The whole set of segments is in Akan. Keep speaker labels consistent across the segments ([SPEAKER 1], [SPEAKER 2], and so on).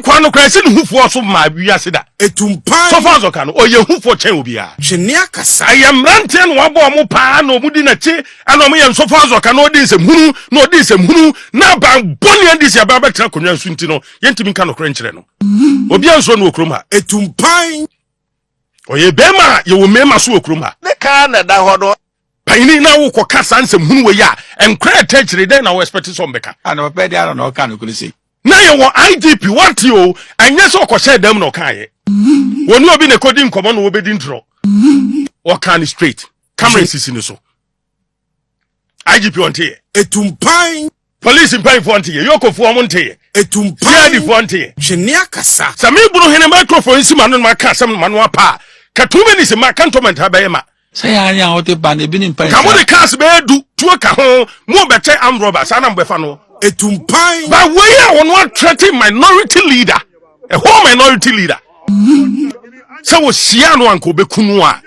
[SPEAKER 1] kwa no kwa se ne hufo so ma wiase da
[SPEAKER 2] etumpan
[SPEAKER 1] Sofo Azorka no oye hufo chen obia
[SPEAKER 2] hwenia kasa
[SPEAKER 1] ayamrante no wabo mo pa na omudi na chi ana omo ye Sofo Azorka no odi nsem hunu na odi nsem hunu na ba boni andi sia ba betra konwa nsunti no yentimi nka no kra nkyere no obia nso no okrom ha
[SPEAKER 2] etumpan
[SPEAKER 1] oye bema ye wo mema so okrom ha
[SPEAKER 3] ne ka na da ho do
[SPEAKER 1] paini na wo kokasa nsem hunu we ya enkra tachire den na wo expect so mbeka
[SPEAKER 4] ana papa dia na oka no kulisi
[SPEAKER 1] na ye wo IGP what you anya so okoshe dem no kan ye woni obi ne kodi nkomo no obedi ntro o kan straight camera sisi ni so IGP on tie
[SPEAKER 2] etumpan
[SPEAKER 1] police mpan fo ntie yokofu o montie
[SPEAKER 2] etumpan
[SPEAKER 1] di fo ntie
[SPEAKER 2] hwenia kasa
[SPEAKER 1] sami buru hene microphone si manu ma ka sam manu apa ka 2 minutes ma cantonment ha be ma
[SPEAKER 4] say anya o te ba ne bi ni mpan
[SPEAKER 1] ka mo de cars be du tuo ka ho mo bete am robbers ana mbefa no
[SPEAKER 2] etumpan
[SPEAKER 1] but we are one threatening minority leader a whole minority leader so we share no anko be kunu a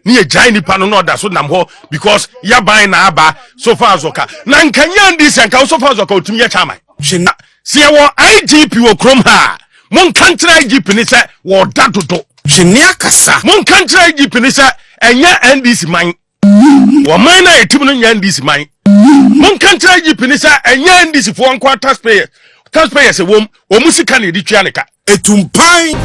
[SPEAKER 1] ni e jai ni pano no da so nam ho because ya ban na aba Sofo Azorka na nkanya ndi se nka Sofo Azorka otumi ya chairman
[SPEAKER 2] hwena
[SPEAKER 1] se wo IGP wo krom ha mon kantra IGP ni se wo da dodo
[SPEAKER 2] hwenia kasa
[SPEAKER 1] mon kantra IGP ni se enya NDC man wo man na etim no nya NDC man mon kantra IGP ni se enya NDC fo anko taxpayers wo musika na edi twa ne ka
[SPEAKER 2] etumpan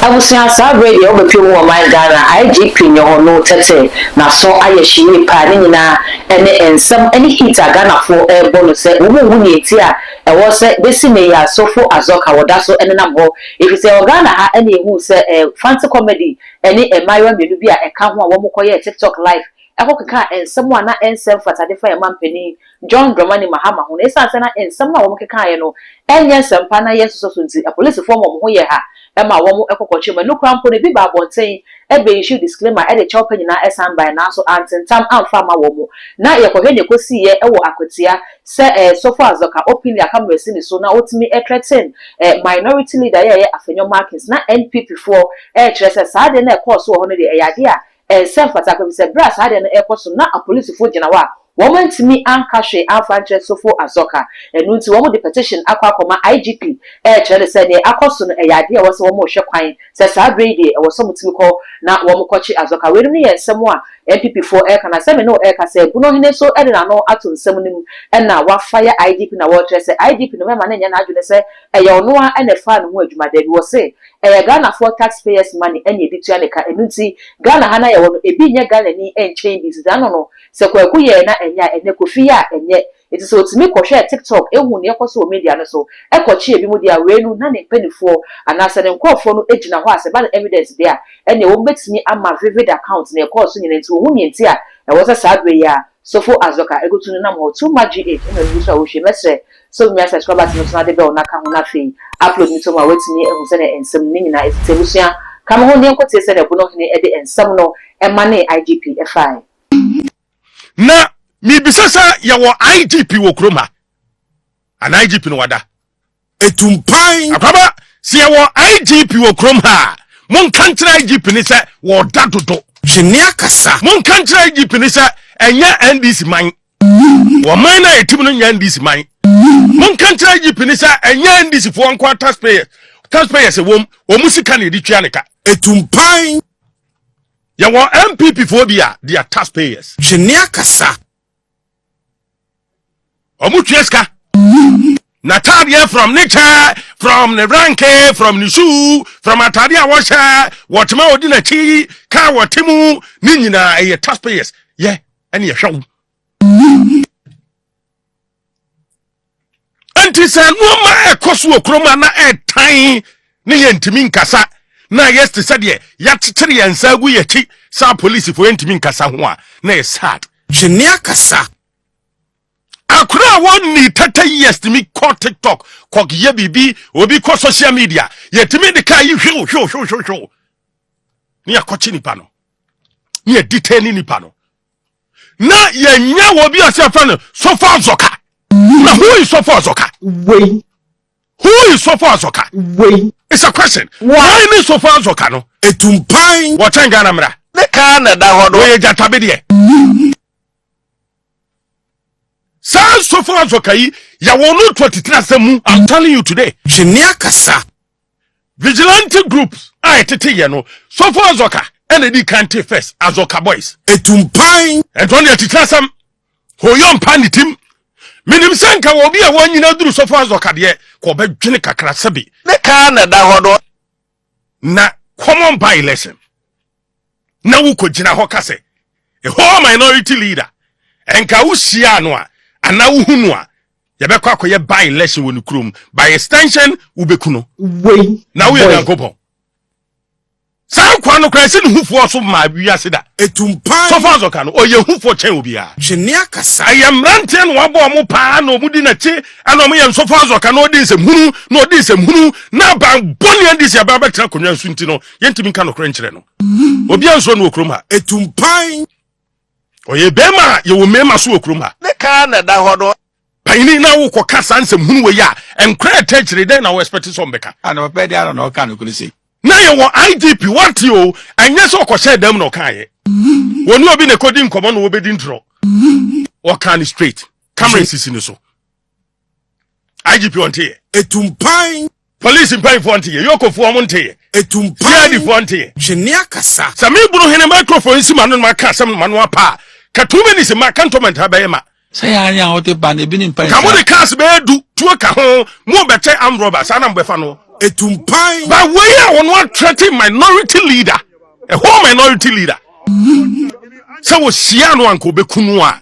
[SPEAKER 5] Abusia sabre de obepi mu man Ghana IGP nyo no tete na so ayeshi pa ne nyina ene ensem ene hita Ghana fo ebo no se wo mu ni eti a e wo se besi me ya Sofo Azorka woda so ene nam ho if say Ghana ha ene ehu se fancy comedy ene emayo menu bi a e ka ho a wo mu koye TikTok live akokeka ensem a na ensem fatade fa mampeni John Dramani Mahama ho esa se na ensem a wo mu keka ye no enye sempa na yeso so nti a police form mo ho ye ha ema wo mu ekokoche ma no krampo ne bi ba bonten ebe issue disclaimer e de chawpa nyina esan by na so antentam amfa ma wo mu na ye kohwe ne kosi ye ewo akotia se Sofo Azorka openly akamre si ni so na otimi threaten minority leader ye Afenyo Markins na NPP for kire se sa de na e course wo ho ne de eyade a self attack be se bra sa de na e course na a police fo gina wa woman timi ankahwe afranche Sofo Azorka enu nti wo mo de petition akwa IGP kire se ne akoso no eyade a wo se wo mo hwe kwan se sa brede e wo so mutimi ko na wo mo kochi Azorka we no ye nsem a NPP for kana se me no ka se buno hine so e na no ato nsem nim e na wa fire IGP na wo kire se IGP no me ma na nya na adwene se e ye ono a e na fa no ho adwuma da bi wo se Ghana for taxpayers money enye ditua ne ka enu nti Ghana ha na ye wo no ebi nye Ghana ni enchen bi se no se kwaku ye na enya enye kofi ya enye it is otimi kohwe TikTok ehu ne ekoso media no so ekochi ebi mu dia wenu na ne penifo anase ne nkofo no ejina ho ase ba na evidence dia ene wo betimi ama vivid account na ekoso nyine nti wo hu nti a e wo se sadwe ya Sofo Azorka egotunu na mo too much age ene wu so wo hwe mesre so me subscribe to no de be ona ka ho na fe upload ni to ma wetimi ehu se ne ensem ni nyina etebusua kama ho ne enkotie se ne bu no hene e de ensem no e ma ne IGP FI
[SPEAKER 1] na mi bisasa ya wo IGP wo kroma an IGP no wada
[SPEAKER 2] etumpan
[SPEAKER 1] akaba si ya wo IGP wo krom ha mon kantra IGP ni se wo da dodo
[SPEAKER 2] hwenia kasa
[SPEAKER 1] mon kantra IGP ni se enya NDC man wo man na etim no nya NDC man mon kantra IGP ni se enya NDC fo anko taxpayers wo musika na edi twa ne ka
[SPEAKER 2] etumpan
[SPEAKER 1] ya wo MPP fo bia they are taxpayers
[SPEAKER 2] hwenia kasa
[SPEAKER 1] Omucheska Natalia from nature, from the rank, from the shoe, from Atadia washer, what ma odina chi, ka watimu, ninina a taxpayers, yeah, and ye show. Auntie said, no ma kosu kroma na time, ni entimin kasa, na yes to said ye, yatri and sagu ye chi, sa police for entimin kasa hua, na sad.
[SPEAKER 2] hwenia kasa
[SPEAKER 1] Akura won ni 30 years to me call TikTok, kok ye bibi, obi ko social media. Ye to me the car you show. Ni akochi ni pano. Ni detain ni pano. Na ye nya obi asefano Sofo Azorka. Na who is Sofo Azorka?
[SPEAKER 5] Wait.
[SPEAKER 1] Who is Sofo Azorka?
[SPEAKER 5] Wait.
[SPEAKER 1] It's a question. Why ni Sofo Azorka no?
[SPEAKER 2] etumpan
[SPEAKER 1] What Ghana mra?
[SPEAKER 3] ne ka na da ho do
[SPEAKER 1] We jatabedie. Sofo Azorka yi ya wonu to titrasemu. I'm telling you today.
[SPEAKER 2] Jenia kasa.
[SPEAKER 1] Vigilante groups a etete ye no Sofo Azorka and the country first Azorka boys.
[SPEAKER 2] Etumpan.
[SPEAKER 1] And when you titrasem hoyon panitim. Minim sanka wo bi a wanyina duru Sofo Azorka de ko be dwene kakra sabi.
[SPEAKER 2] Ne ka na da hodo.
[SPEAKER 1] Na common by election. Na wo ko gina ho kase. A whole minority leader. Enka wo sia no a ana wo hunu a ye be kwakoye by election wonu krom by extension wo bekuno.
[SPEAKER 5] Wey.
[SPEAKER 1] Na wo ye yankopon. Sa kwa no kwa se ne hufo so ma wiase da.
[SPEAKER 2] Etumpan.
[SPEAKER 1] Sofo Azorka no oye hufo chen obi a.
[SPEAKER 2] Jenia kasa.
[SPEAKER 1] Ayamrante no wabo mo pa na omudi na chi ana mo ye Sofo Azorka no odi nsem hunu na odi nsem hunu na ba boni andi sia ba betra konwa nsu nti no yentimi nka no kra nkyere no. Obi anso no okrom ha.
[SPEAKER 2] Etumpan.
[SPEAKER 1] Oye bema ye wo mema so okrom ha.
[SPEAKER 2] Ne ka na da hodo.
[SPEAKER 1] Paini na wo kokasa nsem hunu we ya enkra tachire den na wo expect so mbeka.
[SPEAKER 4] Ana papa dia na oka no kulisi.
[SPEAKER 1] Na ye wo IGP what you anya so okoshe dem no kan ye. Woni obi ne kodi nkomo no obedi ntro. O kan straight. Camera sisi ni so. IGP on tie.
[SPEAKER 2] Etumpan.
[SPEAKER 1] Police mpan fo on tie. Yokofu o mon tie.
[SPEAKER 2] Etumpan.
[SPEAKER 1] Yadi fo on tie.
[SPEAKER 2] Jenia kasa.
[SPEAKER 1] Sami buru hene microphone si manu ma ka sam manu apa. Ka 2 minutes ma cantonment ha be ma.
[SPEAKER 4] Say anya o te ba na ebi ni mpan.
[SPEAKER 1] Ka mo de cars be du tuo ka ho mo be che am robbers ana mbefa no.
[SPEAKER 2] Etumpan.
[SPEAKER 1] But we are one threatening minority leader. A whole minority leader. So we share no anko be kunu a.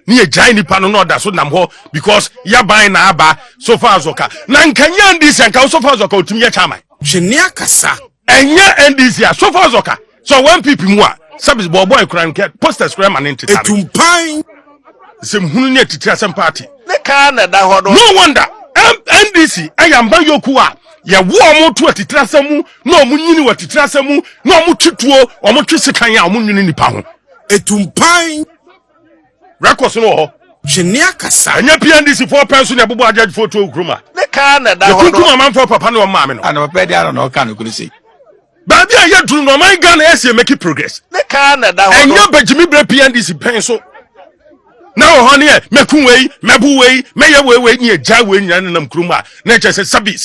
[SPEAKER 1] Ni e jai ni pano no da so nam ho because ya ban na aba Sofo Azorka. Na nkanya ndisi anka Sofo Azorka otumi ya chairman.
[SPEAKER 2] Jenia kasa.
[SPEAKER 1] Enya ndisi a Sofo Azorka. So when people mu a service boy kran get posters kran man into.
[SPEAKER 2] Etumpan.
[SPEAKER 1] Sem hunu ni atitira sem party.
[SPEAKER 2] Ne ka na da hodo.
[SPEAKER 1] No wonder NDC ayamba yoku a ye wo omo to atitrasemu na omo nyini watitrasemu na omo twituo omo twisikan ya omo nyini nipa ho.
[SPEAKER 2] Etumpan.
[SPEAKER 1] Records no ho.
[SPEAKER 2] Jenia kasa.
[SPEAKER 1] Anya PNDC for person ya bobo ajaj photo okruma.
[SPEAKER 2] Ne ka na da
[SPEAKER 1] The
[SPEAKER 2] hodo.
[SPEAKER 1] kunkuma man for papa no ma me no.
[SPEAKER 4] Ana papa dia na oka no kulisi.
[SPEAKER 1] Ba bia ye duru no man Ghana ese make progress.
[SPEAKER 2] Ne ka na da hodo.
[SPEAKER 1] Anya bajimi bre PNDC pen so. Now honey mekun wei mebu wei meye wei ni eja wei nyina nam kruma na che se sabi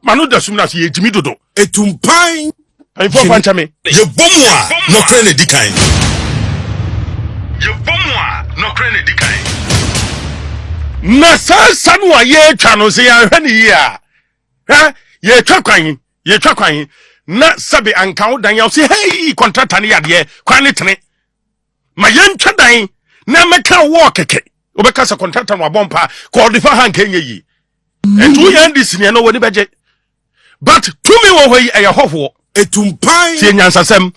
[SPEAKER 1] manu da sum na so ye jimi dodo.
[SPEAKER 2] Etumpan.
[SPEAKER 1] Ai fo pancha me.
[SPEAKER 2] Ye bomwa no kre ne dikan.
[SPEAKER 1] Ye bomwa no kre ne dikan. Na sanu a ye twa no se ya hwe ni yi a. Ha ye twa kwan na sabi anka wo dan ya se hey contractor ne yade kwan ne tene. Ma yentwa dan na meka wo keke obeka sa contractor no abompa ko de fa han kenye yi entu NDC ne no woni beje but to me wo hoyi eye hofo
[SPEAKER 2] Etumpan.
[SPEAKER 1] tie nyansasem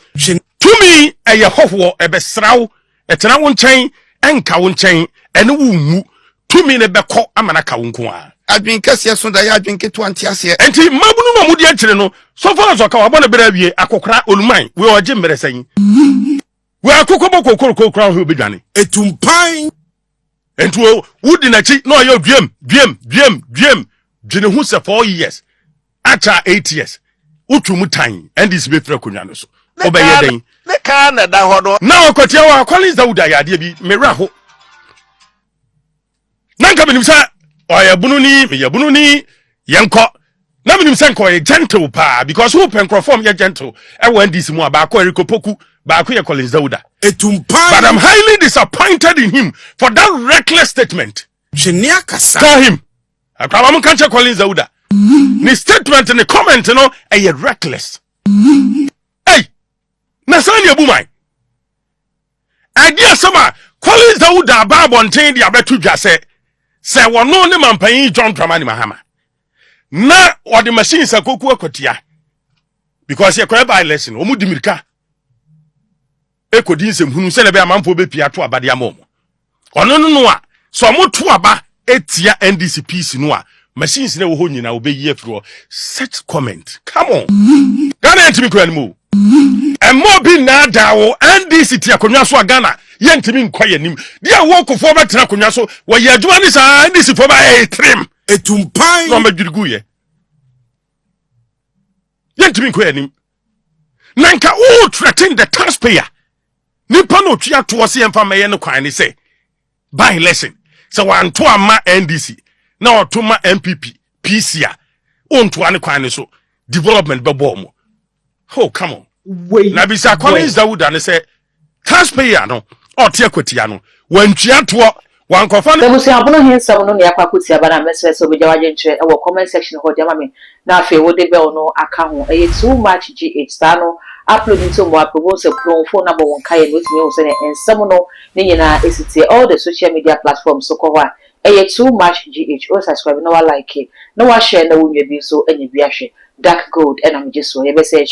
[SPEAKER 1] to me eye hofo ebesraw etena wo nchen enka wo nchen ene wo mu to me ne beko amana ka wo nko a
[SPEAKER 2] Adwin kase so da ya adwin keto antiase.
[SPEAKER 1] enti mabunu no mudi akire no Sofo Azorka wa bona bera wie akokra oluman we oje mmeresan we akokoboko kokokra ho bedwane
[SPEAKER 2] Etumpan.
[SPEAKER 1] entu wudi na chi no yo dwem dwene hu se 4 years acha 8 years utu tan and this be fra konwa no so obeye den
[SPEAKER 2] Ne ka na da hodo.
[SPEAKER 1] na okotia wa Collins Dauda yade bi mera ho nanka benim sa oyabunu ni meyabunu ni yenko na benim sa nko ye gentle pa because who pen perform ye gentle e wan this mu aba ko erikopoku ba ko ye Collins Dauda.
[SPEAKER 2] Etumpan.
[SPEAKER 1] But I'm highly disappointed in him for that reckless statement.
[SPEAKER 2] Jenia kasa.
[SPEAKER 1] Tell him. Akwam kan che Collins Dauda. Ni statement ni comment no e reckless. Hey. Na san ye bumai. Idea sama Collins Dauda ba bonten dia betu dwa se wono ne mampan John Dramani Mahama. Na or the machine sa koku akotia. Because ye kwa by lesson omu dimirika. Ekodi nsem hunu se na be amanfo be pia to abade amom ono no a so mo to aba etia NDC peace no a machines na wo ho nyina obeyi afro such comment come on Ghana ntimi ko animu emo bi na da wo NDC tia konwa so Ghana ye ntimi nkwa yanim dia wo kofo be tena konwa so wo ye adwuma ni sa NDC fo ba trim
[SPEAKER 2] Etumpan.
[SPEAKER 1] no madwirgu ye ntimi nkwa yanim nanka o threaten the taxpayer nipa no twa to se emfa meye no kwan ni se by lesson so one to ama NDC na to ma MPP PC a on to ane kwan so development be bom oh come on na bisa Collins Dawuda ne say taxpayer no o te akwatia no wantua to wankofa
[SPEAKER 5] no busi abono hensam no ne akwakutia ba na message so beja waje nche e wo comment section ho dia ma me na afi wo de be no aka ho e too much gh sta no upload into mo approval se pro phone number won kai no timi wo se ne ensam no ne nyina esiti all the social media platforms so ko wa e too much gh o subscribe no wa like no wa share na wo nwa bi so anya bi ahwe dark gold and am just so ye be se